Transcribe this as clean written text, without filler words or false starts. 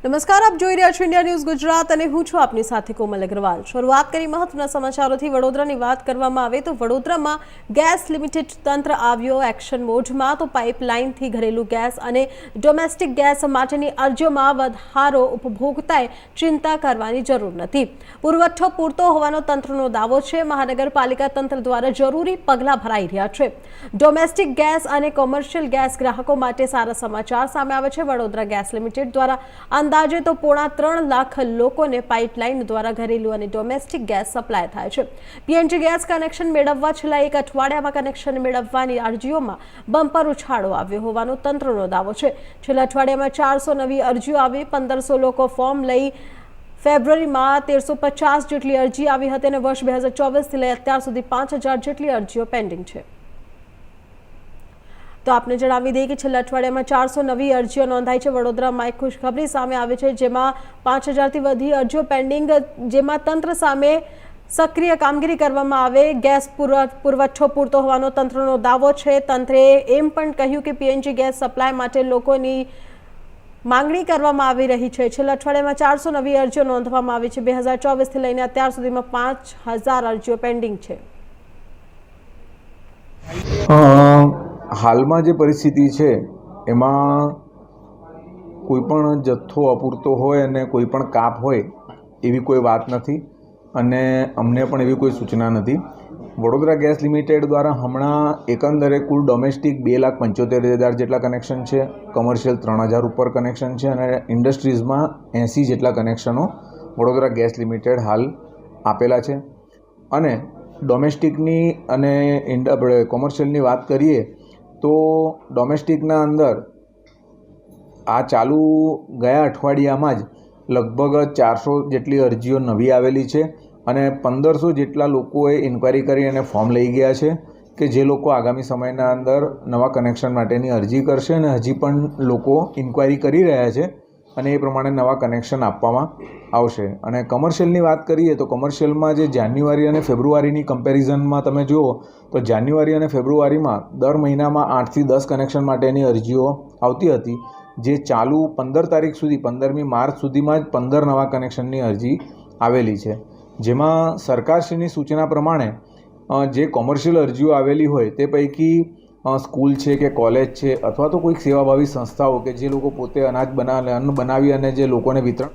નમસ્કાર, આપ જોઈ રહ્યા છો ઇન્ડિયા ન્યૂઝ ગુજરાત અને હું છું આપની સાથે કોમલ અગ્રવાલ। શરૂઆત કરી મહત્વના સમાચારોથી। વડોદરાની વાત કરવામાં આવે તો વડોદરામાં ગેસ લિમિટેડ તંત્ર આવ્યો એક્શન મોડમાં। તો પાઇપલાઇનથી ઘરેલું ગેસ અને ડોમેસ્ટિક ગેસ માટેની અરજીઓમાં વધારો ઉપભોક્તાએ ચિંતા કરવાની જરૂર નથી। પુરવઠો પૂરતો હોવાનો તંત્રનો દાવો છે। મહાનગરપાલિકા તંત્ર દ્વારા જરૂરી પગલાં ભરાઈ રહ્યા છે। ડોમેસ્ટિક ગેસ અને કોમર્શિયલ ગેસ ગ્રાહકો માટે સારા સમાચાર સામે આવે છે। વડોદરા ગેસ લિમિટેડ દ્વારા અંદાજે તો 3.5 લાખ લોકોને પાઇપલાઇન દ્વારા ઘરેલું અને ડોમેસ્ટિક ગેસ સપ્લાય થાય છે। પીએનજી ગેસ કનેક્શન મેળવવા છેલ્લા એક અઠવાડિયામાં કનેક્શન મેળવવાની અરજીઓમાં બમ્પર ઉછાળો આવ્યો હોવાનો તંત્રનો દાવો છે। છેલ્લા અઠવાડિયામાં 400 નવી અરજીઓ આવી। 1500 લોકો ફોર્મ લઈ ફેબ્રુઆરીમાં 1350 જેટલી અરજી આવી હતી અને વર્ષ 2024થી લઈ અત્યાર સુધી 5000 જેટલી અરજીઓ પેન્ડિંગ છે। તો આપને જણાવી દઈએ કે છેલ્લા અઠવાડિયામાં 400 નવી અરજીઓ નોંધાઈ છે। વડોદરામાં એક ખુશખબરી સામે આવી છે, જેમાં 5000થી વધુ અરજીઓ પેન્ડિંગ, જેમાં તંત્ર સામે સક્રિય કામગીરી કરવામાં આવે। ગેસ પુરવઠો પૂરતો હોવાનો તંત્રનો દાવો છે। તંત્રે એમ પણ કહ્યું કે પીએનજી ગેસ સપ્લાય માટે લોકોની માંગણી કરવામાં આવી રહી છે। છેલ્લા અઠવાડિયામાં 400 નવી અરજીઓ નોંધવામાં આવી છે। 2024થી લઈને અત્યાર સુધીમાં 5000 અરજીઓ પેન્ડિંગ છે। હાલમાં જે પરિસ્થિતિ છે એમાં કોઈ પણ જથ્થો અપૂરતો હોય અને કોઈ પણ કાપ હોય એવી કોઈ વાત નથી અને અમને પણ એવી કોઈ સૂચના નથી। વડોદરા ગેસ લિમિટેડ દ્વારા હમણાં એકંદરે કુલ ડોમેસ્ટિક 2,75,000 જેટલા કનેક્શન છે, કમર્શિયલ 3,000 ઉપર કનેક્શન છે અને ઇન્ડસ્ટ્રીઝમાં 80 જેટલા કનેક્શનો વડોદરા ગેસ લિમિટેડ હાલ આપેલા છે। અને ડોમેસ્ટિકની અને આપણે કોમર્શિયલની વાત કરીએ તો ડોમેસ્ટિકના અંદર આ ચાલુ ગયા અઠવાડિયામાં જ લગભગ 400 જેટલી અરજીઓ નવી આવેલી છે અને 1500 જેટલા લોકોએ ઇન્ક્વાયરી કરી અને ફોર્મ લઈ ગયા છે કે જે લોકો આગામી સમયના અંદર નવા કનેક્શન માટેની અરજી કરશે અને હજી પણ લોકો ઇન્ક્વાયરી કરી રહ્યા છે અને એ પ્રમાણે નવા કનેક્શન આપવામાં આવશે। અને કમર્શિયલની વાત કરીએ તો કમર્શિયલમાં જે જાન્યુઆરી અને ફેબ્રુઆરીની કમ્પેરિઝનમાં તમે જુઓ તો જાન્યુઆરી અને ફેબ્રુઆરીમાં દર મહિનામાં 8થી 10 કનેક્શન માટેની અરજીઓ આવતી હતી, જે ચાલુ 15 તારીખ સુધી 15મી માર્ચ સુધીમાં જ 15 નવા કનેક્શનની અરજી આવેલી છે। જેમાં સરકારશ્રીની સૂચના પ્રમાણે જે કોમર્શિયલ અરજીઓ આવેલી હોય તે પૈકી સ્કૂલ છે કે કોલેજ છે અથવા તો કોઈક સેવાભાવી સંસ્થાઓ કે જે લોકો પોતે અન્ન બનાવી અને જે લોકોને વિતરણ